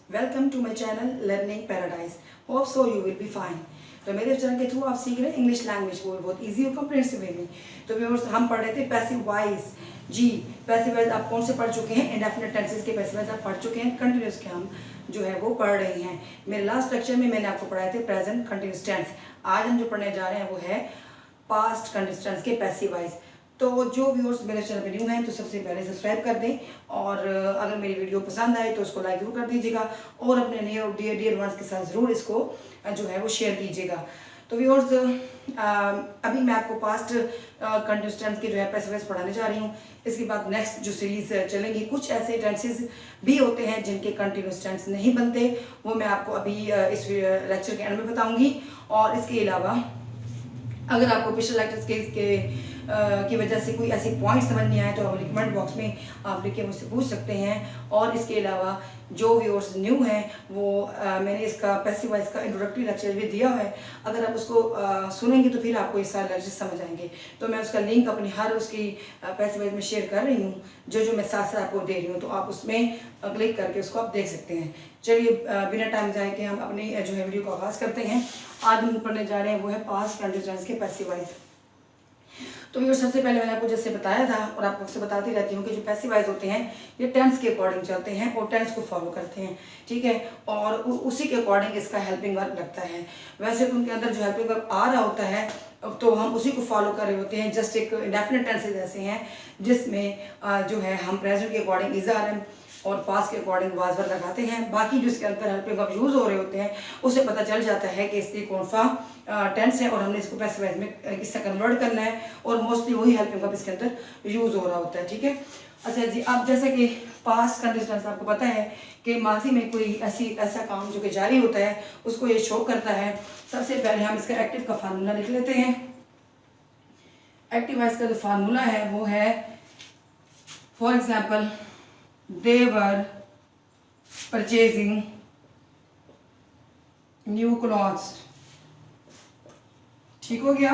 Welcome to my channel learning paradise. Hope so you will be fine. तो मेरे channel के through आप सीख रहे हैं इंग्लिश लैंग्वेज को बहुत इजी और कम्प्रिहेंसिव वे में। तो व्यूअर्स, हम पढ़ रहे थे पैसिव वॉइस। जी, पैसिव वॉइस आप कौन से पढ़ चुके हैं? इंडेफिनिट टेंसेस के पैसिव वॉइस आप पढ़ चुके हैं। कंटिन्यूस के हम जो है वो पढ़ रहे हैं। मेरे लास्ट लेक्चर में मैंने आपको पढ़ाए थे प्रेजेंट कंटिन्यूस टेंस। आज हम जो पढ़ने जा रहे हैं वो है पास्ट कंटिन्यूस टेंस के पैसिव वॉइस। तो जो व्यूअर्स मेरे चैनल पे न्यू हैं तो सबसे पहले सब्सक्राइब कर दें, और अगर मेरी वीडियो पसंद आए तो उसको लाइक जरूर कर दीजिएगा, और अपने नियर और डियर वंस के साथ ज़रूर इसको जो है वो शेयर कीजिएगा। तो व्यूअर्स, अभी मैं आपको पास्ट कंटिन्यूस टेंस के जो है पैसिव वॉइस पढ़ाने जा रही हूँ। इसके बाद नेक्स्ट जो सीरीज चलेंगी, कुछ ऐसे टेंसेस भी होते हैं जिनके कंटिन्यूस टेंस नहीं बनते, वो मैं आपको अभी इस लेक्चर के एंड में बताऊँगी। और इसके अलावा अगर आपको पिछले लेक्चर्स की वजह से कोई ऐसी पॉइंट समझ नहीं आए तो आप कमेंट बॉक्स में आप लिख के मुझसे पूछ सकते हैं। और इसके अलावा जो व्यूअर्स न्यू हैं वो मैंने इसका पैसिव वॉइस का इंट्रोडक्टरी लेक्चर भी दिया है। अगर आप उसको सुनेंगे तो फिर आपको ये सारे लेक्चर समझ आएंगे। तो मैं उसका लिंक अपनी हर उसकी पैसिव वॉइस में शेयर कर रही हूँ, जो मैं साथ साथ आपको दे रही हूँ, तो आप उसमें क्लिक करके उसको आप देख सकते हैं। चलिए बिना टाइम जाए के हम अपनी जो है वीडियो को आगाज़ करते हैं। आज हम पढ़ने जा रहे हैं वो है पास्ट कंटिन्यूस टेंस के पैसिव वॉइस। तो ये सबसे पहले मैंने आपको जैसे बताया था और आपको अक्सर बताती रहती हूँ कि जो पैसिव वॉइस होते हैं ये टेंस के अकॉर्डिंग चलते हैं और टेंस को फॉलो करते हैं, ठीक है। और उसी के अकॉर्डिंग इसका हेल्पिंग वर्ब लगता है। वैसे तो उनके अंदर जो हेल्पिंग वर्ब आ रहा होता है तो हम उसी को फॉलो कर रहे होते हैं। जस्ट एक इंडेफिनिट टेंसेस ऐसे हैं जिसमें जो है हम प्रेजेंट के अकॉर्डिंग इज आर एम और पास्ट के अकॉर्डिंग वाज वर्ब लगाते हैं। बाकी जो इसके अंदर हेल्पिंग वर्ब यूज हो रहे होते हैं उससे पता चल जाता है कि इसकी कौन सा टेंस है और हमने इसको पैसिव वॉइस में किससे कन्वर्ट करना है, और मोस्टली वही हेल्पिंग वर्ब इसके अंदर यूज हो रहा होता है, ठीक है। अच्छा जी, अब जैसे कि पास्ट कंटिन्यूस टेंस आपको पता है कि माजी में कोई ऐसा काम जो कि जारी होता है उसको ये शो करता है। सबसे पहले हम इसका एक्टिव का फार्मूला लिख लेते हैं। एक्टिव वॉइस का जो फार्मूला है वो है, for example, they were purchasing new clothes। ठीक हो गया।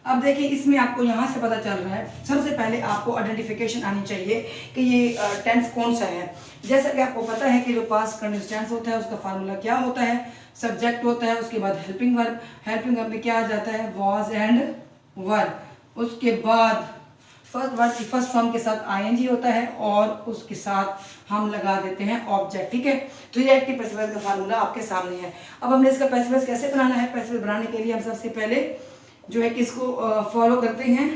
अब देखिए इसमें आपको यहाँ से पता चल रहा है, सबसे पहले आपको आइडेंटिफिकेशन आनी चाहिए कि ये टेंस कौन सा है। जैसा कि आपको पता है कि जो पास्ट कंटिन्यूस टेंस होता है उसका फार्मूला क्या होता है, सब्जेक्ट होता है, उसके बाद हेल्पिंग वर्ब, हेल्पिंग वर्ब में क्या आ जाता है, वॉज एंड वर, उसके बाद फर्स्ट वर्ड की फर्स्ट फॉर्म के साथ आईएनजी होता है और उसके साथ हम लगा देते हैं ऑब्जेक्ट, ठीक है। तो ये एक्टिव पैसिव वॉइस का फार्मूला आपके सामने है। अब हमने इसका पैसिव वॉइस कैसे बनाना है? पैसिव वॉइस बनाने के लिए हम सबसे पहले जो है किसको फॉलो करते हैं,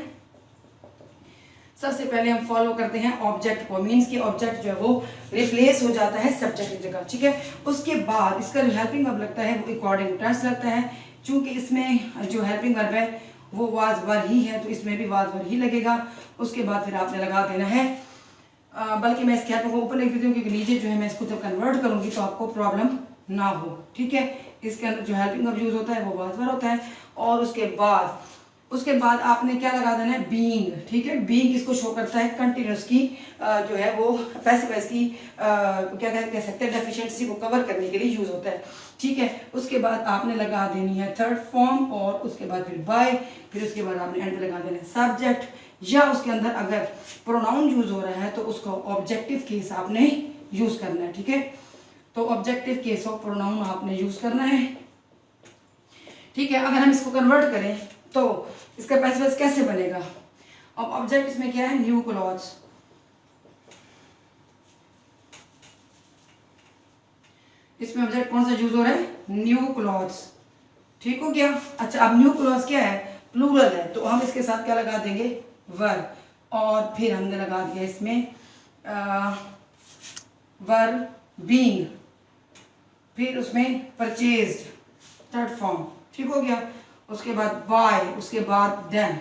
सबसे पहले हम फॉलो करते हैं ऑब्जेक्ट को। मीन्स कि ऑब्जेक्ट जो है वो रिप्लेस हो जाता है सब्जेक्ट की जगह, ठीक है। उसके बाद इसका जो हेल्पिंग वर्ब लगता है वो अकॉर्डिंग टेंस लगता है। चूंकि इसमें जो हेल्पिंग वर्ब है वो वाज वर ही है तो इसमें भी वाज वर ही लगेगा। उसके बाद फिर आपने लगा देना है, बल्कि मैं इसके हेल्प को ऊपर लिख देती हूँ क्योंकि नीचे जो है मैं इसको जब कन्वर्ट करूँगी तो आपको प्रॉब्लम ना हो, ठीक है। इसके अंदर जो हेल्पिंग वर्ब यूज होता है वो वाज वर होता है। और उसके बाद आपने क्या लगा देना है, बीइंग, ठीक है। बीइंग किसको शो करता है, कंटिन्यूस की जो है वो पैसिव वॉइस की क्या कह सकते हैं, डेफिशिएंसी को कवर करने के लिए यूज होता है, ठीक है। उसके बाद आपने लगा देनी है थर्ड फॉर्म, और उसके बाद फिर बाय, फिर उसके बाद आपने एंड में लगा देना है सब्जेक्ट, या उसके अंदर अगर प्रोनाउन यूज हो रहा है तो उसको ऑब्जेक्टिव केस आपने यूज करना है, ठीक है। तो ऑब्जेक्टिव केस ऑफ प्रोनाउन आपने यूज करना है, ठीक है। अगर हम इसको कन्वर्ट करें तो इसका पैसिव वॉइस कैसे बनेगा? अब ऑब्जेक्ट इसमें क्या है, न्यू क्लॉथ्स। इसमें ऑब्जेक्ट कौन सा यूज हो रहा है, न्यू क्लॉथ्स, ठीक हो गया। अच्छा, अब न्यू क्लॉथ्स क्या है, प्लूरल है, तो हम इसके साथ क्या लगा देंगे, वर, और फिर हमने लगा दिया इसमें वर बीइंग, फिर उसमें परचेज्ड थर्ड फॉर्म, ठीक हो गया। उसके बाद बाय, उसके बाद देन,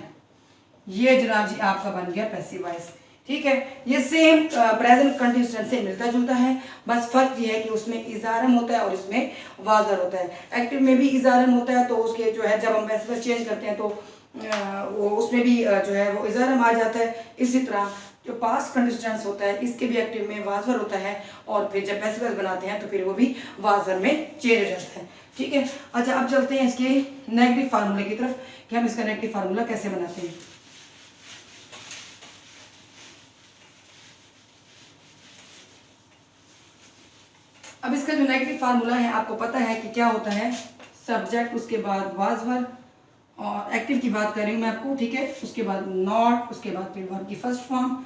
ये जनाब जी आपका बन गया पैसिव वॉइस, ठीक है। ये सेम प्रेजेंट कंटिन्यूस टेंस से मिलता जुलता है, बस फर्क ये है कि उसमें इजारम होता है और इसमें वाजर होता है। एक्टिव में भी इजारम होता है तो उसके जो है जब हम पैसिव वॉइस चेंज करते हैं तो वो उसमें भी जो है वो इजारम आ जाता है। इसी तरह जो पास्ट कंटिन्यूस टेंस होता है इसके भी एक्टिव में वाजर होता है, और फिर जब पैसिव वॉइस बनाते हैं तो फिर वो भी वाजर में चेंज हो जाता है, ठीक है। अच्छा, अब चलते हैं इसके नेगेटिव फार्मूले की तरफ कि हम इसका नेगेटिव फार्मूला कैसे बनाते हैं। फार्मूला है, आपको पता है कि क्या होता है, सब्जेक्ट, उसके बाद वाज वर्ब, और एक्टिव की बात कर रही हूँ मैं आपको, ठीक है, उसके बाद नॉट, उसके बाद फिर वर्ब की फर्स्ट फॉर्म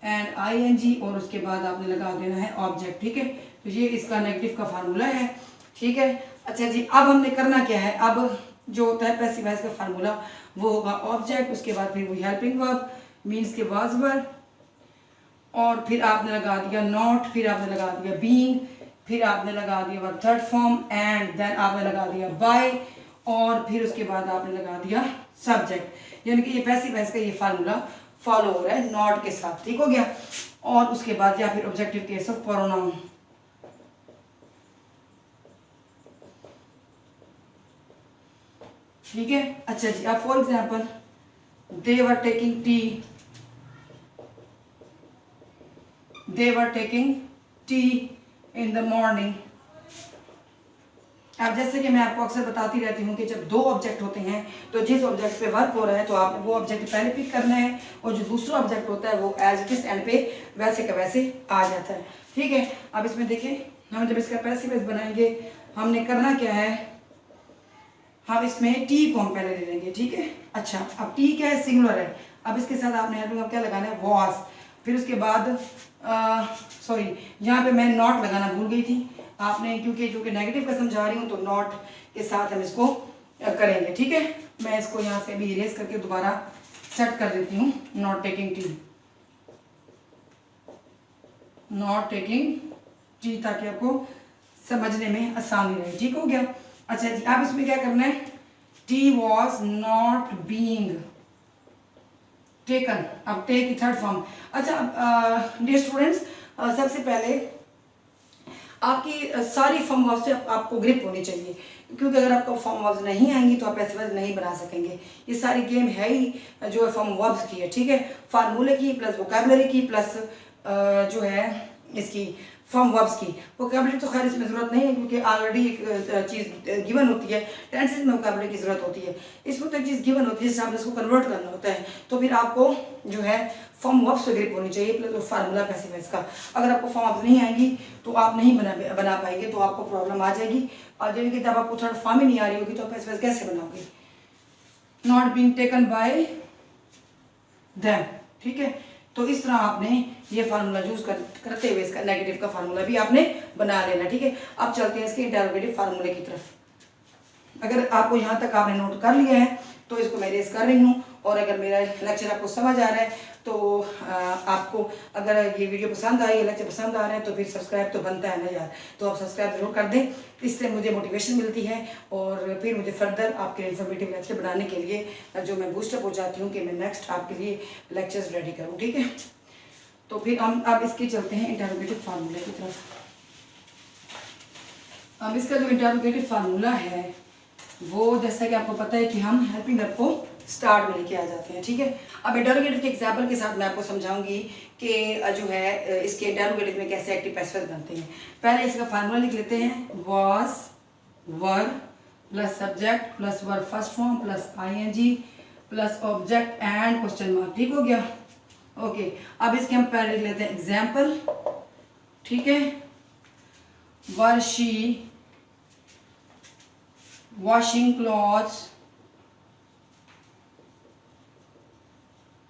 एंड आईएनजी, और उसके बाद आपने लगा देना है ऑब्जेक्ट, ठीक है। तो ये इसका नेगेटिव का फार्मूला है, ठीक है। अच्छा जी, अब हमने करना क्या है, अब जो होता है पैसिव वॉइस का फार्मूला वो होगा ऑब्जेक्ट, उसके बाद फिर वही हेल्पिंग वर्ब मीन्स के वाज वर्ब, और फिर आपने लगा दिया नॉट, फिर आपने लगा दिया बीइंग, फिर आपने लगा दिया verb third form, and then आपने लगा दिया बाय, और फिर उसके बाद आपने लगा दिया सब्जेक्ट। यानी कि ये पैसिव वॉइस का ये फार्मूला फॉलो हो रहा है नॉट के साथ, ठीक हो गया। और उसके बाद या फिर ऑब्जेक्टिव केस ऑफ प्रोनाउन, ठीक है। अच्छा जी, अब for example they were taking tea, they were taking tea in the morning। अब जैसे कि मैं आपको अक्सर बताती रहती हूँ कि जब दो ऑब्जेक्ट होते हैं तो जिस ऑब्जेक्ट पे वर्क हो रहा है तो आपने वो ऑब्जेक्ट पहले पिक करना है, और जो दूसरा ऑब्जेक्ट होता है वो एज इट इज एंड पे वैसे का वैसे आ जाता है, ठीक है। अब इसमें देखें, हम जब इसका पैसिव वॉइस बनाएंगे हमने करना क्या है, हम इसमें टी को हम पहले ले लेंगे, ठीक है। अच्छा, अब टी क्या है, सिंगुलर है। अब इसके साथ आपने हेल्पिंग वर्ब क्या लगाना है, वॉज, फिर उसके बाद सॉरी यहाँ पे मैं नॉट लगाना भूल गई थी आपने, क्योंकि जो कि नेगेटिव का समझा रही हूँ तो नॉट के साथ हम इसको करेंगे, ठीक है। मैं इसको यहाँ से भी इरेज करके दोबारा सेट कर देती हूँ, not taking tea, not taking tea, ताकि आपको समझने में आसानी रहे, ठीक हो गया। अच्छा जी, अब इसमें क्या करना है, T was not being taken, अब टेक की थर्ड फॉर्म। अच्छा डियर स्टूडेंट्स, सबसे पहले आपकी सारी फॉर्म वर्ब्स से आपको ग्रिप होनी चाहिए, क्योंकि अगर आपको फॉर्म वर्ब्स नहीं आएंगी तो आप पैसिव वॉइस नहीं बना सकेंगे। ये सारी गेम है ही जो है फॉर्म वर्ब्स की है, ठीक है, फार्मूले की प्लस वोकैबुलरी की प्लस जो है इसकी फॉर्म वर्ब्स की। वोकैबुलरी तो खैर इसमें ज़रूरत नहीं है क्योंकि ऑलरेडी एक चीज़ गिवन होती है, टेंसेस में वोकैबुलरी की ज़रूरत होती है, इसमें तो एक चीज़ गिवन होती है जिससे आपने इसको कन्वर्ट करना होता है। तो फिर आपको जो है फॉर्म वर्ब्स पे ग्रिप होनी चाहिए प्लस वो फार्मूला पैसिव वॉइस का। अगर आपको फॉर्म वर्ब्स नहीं आएंगी तो आप नहीं बना पाएंगे, तो आपको प्रॉब्लम आ जाएगी। और यानी कि जब आपको थर्ड फॉर्म ही नहीं आ रही होगी तो आप पैसिव वॉइस कैसे बनाओगे, not being taken by them, ठीक है। तो इस तरह आपने ये फार्मूला यूज करते हुए इसका नेगेटिव का फार्मूला भी आपने बना लेना, ठीक है। अब चलते हैं इसके इंटरोगेटिव फार्मूले की तरफ। अगर आपको यहाँ तक आपने नोट कर लिया है तो इसको मैं रेस कर रही हूँ, और अगर मेरा लेक्चर आपको समझ आ रहा है तो आपको अगर ये वीडियो पसंद आई, लेक्चर पसंद आ रहा है तो फिर सब्सक्राइब तो बनता है ना यार, तो आप सब्सक्राइब जरूर कर दें, इससे मुझे मोटिवेशन मिलती है और फिर मुझे फर्दर आपके इन्फॉर्मेटिव लेक्चर बनाने के लिए जो मैं बूस्टअप हो जाती हूँ कि मैं नेक्स्ट आपके लिए लेक्चर्स रेडी करूँ, ठीक है। तो फिर हम अब इसके चलते हैं इंटरोगेटिव फार्मूले की तरफ। अब इसका जो इंटरोगेटिव फार्मूला है वो जैसा कि आपको पता है कि हम हेल्पिंग वर्ब को स्टार्ट में लेके आ जाते हैं, ठीक है। अब इंटरोगेटिव के एग्जाम्पल के साथ मैं आपको समझाऊंगी कि जो है इसके इंटरोगेटिव में कैसे एक्टिव पैसिव बनते हैं। पहले इसका फार्मूला लिख लेते हैं, was verb plus subject plus verb first form plus ING plus object and question mark, ठीक हो गया, ओके। अब इसके हम पहले लिख लेते हैं एग्जाम्पल, ठीक है। वर she washing clothes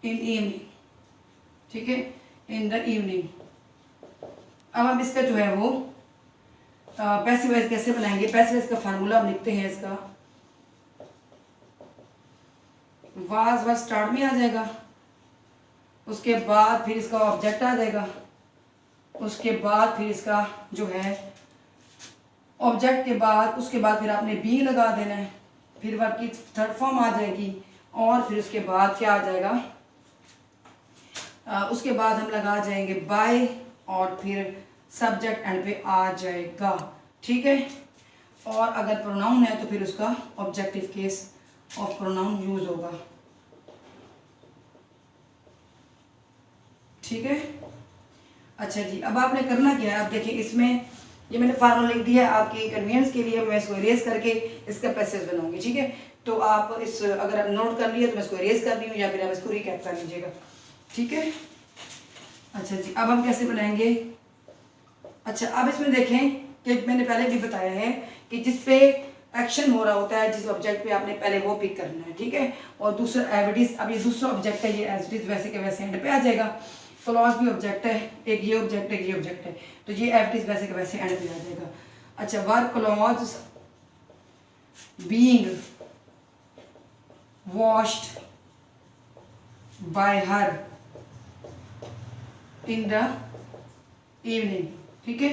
in evening, ठीक है, in the evening। अब हम इसका जो है वो पैसिव वॉइस कैसे बनाएंगे, पैसिव वॉइस का फार्मूला हम लिखते हैं, इसका वाज वर्ब स्टार्ट में आ जाएगा, उसके बाद फिर इसका ऑब्जेक्ट आ जाएगा, उसके बाद फिर इसका जो है ऑब्जेक्ट के बाद उसके बाद फिर आपने बी लगा देना है, फिर वर्ब की थर्ड फॉर्म आ जाएगी, और फिर उसके बाद क्या आ जाएगा, उसके बाद हम लगा जाएंगे बाय, और फिर सब्जेक्ट एंड पे आ जाएगा, ठीक है। और अगर प्रोनाउन है तो फिर उसका objective case of pronoun use होगा, ठीक है। अच्छा जी, अब आपने करना क्या है, अब देखिए इसमें ये मैंने फार्मूला लिख दिया है आपकी कन्वीनियंस के लिए, मैं इसको इरेज करके इसका पैसेज बनाऊंगी, ठीक है। तो आप इस अगर आप नोट कर लिए तो मैं इसको इरेज कर रही हूँ, या फिर आप इसको रिकैप कर लीजिएगा, ठीक है। अच्छा जी, अब हम कैसे बनाएंगे, अच्छा अब इसमें देखें कि मैंने पहले भी बताया है कि जिस पे एक्शन हो रहा होता है, जिस ऑब्जेक्ट पे आपने पहले वो पिक करना है, ठीक है। और दूसरा एविडिस, अब ये दूसरा ऑब्जेक्ट है, ये एज इट इज वैसे के वैसे एंड पे आ जाएगा। क्लॉज भी ऑब्जेक्ट है, एक ये ऑब्जेक्ट है, एक ये ऑब्जेक्ट है, तो ये एज इट इज वैसे के वैसे एंड पे आ जाएगा। अच्छा, her clothes being washed by her in the evening, ठीक है।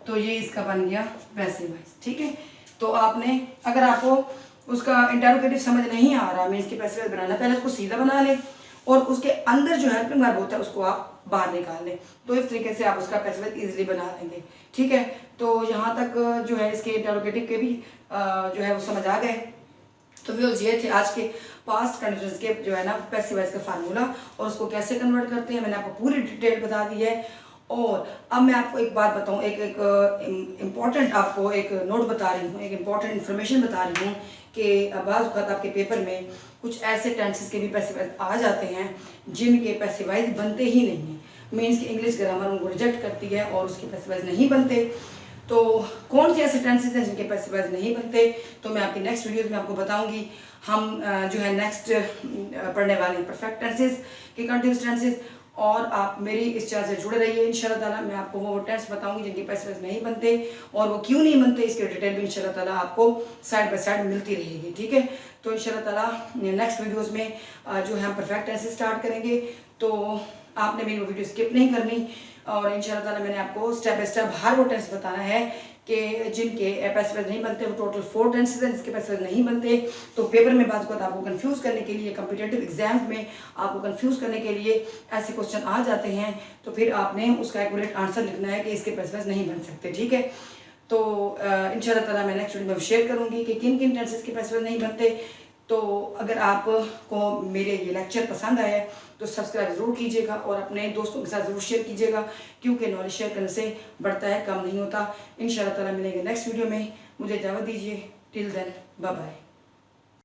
तो ये इसका बन गया पैसिव वॉइस, ठीक है। तो आपने, अगर आपको उसका इंटरोगेटिव समझ नहीं आ रहा, मैं इसके पैसिव वॉइस बनाना, पहले उसको सीधा बना लें और उसके अंदर जो हेल्पिंग वर्ब होता है उसको आप बाहर निकाल लें, तो इस तरीके से आप उसका पैसिव वॉइस इजीली बना लेंगे, ठीक है। तो यहाँ तक जो है इसके इंटरोगेटिव के भी जो है वो समझ आ गए। तो व्यूअर्स, ये थे आज के पास्ट कंडीशंस के जो है ना पैसिव वॉइस का फार्मूला, और उसको कैसे कन्वर्ट करते हैं मैंने आपको पूरी डिटेल बता दी है। और अब मैं आपको एक बात बताऊं, एक इम्पॉर्टेंट आपको एक नोट बता रही हूँ, एक इम्पॉर्टेंट इन्फॉर्मेशन बता रही हूँ कि बाज़ वक़्त आपके पेपर में कुछ ऐसे टेंसेस के भी पैसिव वॉइस आ जाते हैं जिनके पैसिव वॉइस बनते ही नहीं हैं। मीन्स कि इंग्लिश ग्रामर उनको रिजेक्ट करती है और उसके पैसिव वॉइस नहीं बनते। तो कौन से ऐसे टेंसेस हैं जिनके पैसिव वॉइस नहीं बनते, तो मैं आपकी नेक्स्ट वीडियोज़ में आपको बताऊंगी। हम जो है नेक्स्ट पढ़ने वाले परफेक्ट टेंसेस के कंटिन्यूस टेंसेस, और आप मेरी इस चैनल से जुड़े रहिए। इंशाल्लाह ताला मैं आपको वो टेंस बताऊंगी जिनके पैसिव वॉइस नहीं बनते, और वो क्यों नहीं बनते इसके डिटेल भी इंशाल्लाह ताला आपको साइड बाय साइड मिलती रहेगी, ठीक है। तो इंशाल्लाह ताला नेक्स्ट वीडियोज़ में जो है हम परफेक्ट टेंसेस स्टार्ट करेंगे। तो आपने मेरी वो वीडियो स्किप नहीं करनी, और इंशाल्लाह ताला मैंने आपको स्टेप बाय स्टेप हर वो टेंस बताना है कि जिनके पैसिव वॉइस नहीं बनते। वो टोटल 4 टेंसेस हैं जिसके पैसिव वॉइस नहीं बनते। तो पेपर में बात को आपको कंफ्यूज करने के लिए, कॉम्पिटिटिव एग्जाम्स में आपको कंफ्यूज करने के लिए ऐसे क्वेश्चन आ जाते हैं, तो फिर आपने उसका एक्यूरेट आंसर लिखना है कि इसके पैसिव वॉइस नहीं बन सकते, ठीक है। तो इंशाल्लाह ताला मैं नेक्स्ट वीडियो में शेयर करूँगी कि किन किन टेंसेस के पैसिव वॉइस नहीं बनते। तो अगर आपको मेरे ये लेक्चर पसंद आया है तो सब्सक्राइब ज़रूर कीजिएगा और अपने दोस्तों के साथ ज़रूर शेयर कीजिएगा, क्योंकि नॉलेज शेयर करने से बढ़ता है, कम नहीं होता। इंशाल्लाह ताला मिलेंगे नेक्स्ट वीडियो में। मुझे इजाज़त दीजिए। Till then, bye bye.